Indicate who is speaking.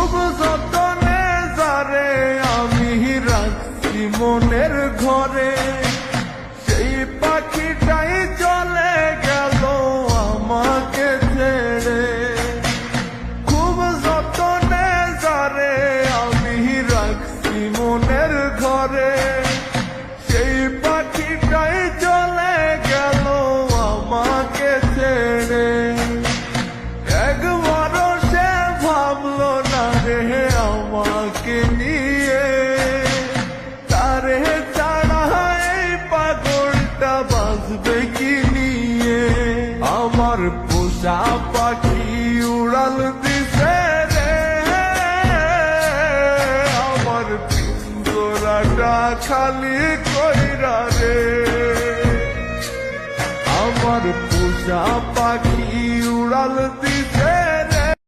Speaker 1: খুব যতনে যারে আমি রাখছি মনের ঘরে, সেই পাখিটাই চলে গেল আমাকে ছেড়ে। খুব যতনে যারে আমি রাখছি মনের ঘরে, সেই পাখিটাই চলে গেল আমাকে ছেড়ে। একবারও সে ভাবলো না রে আমাকে নিয়ে, তারে ছাড়া এই পাগলটা বাঁচবে কি নিয়ে। আমার পোষা পাখি উড়াল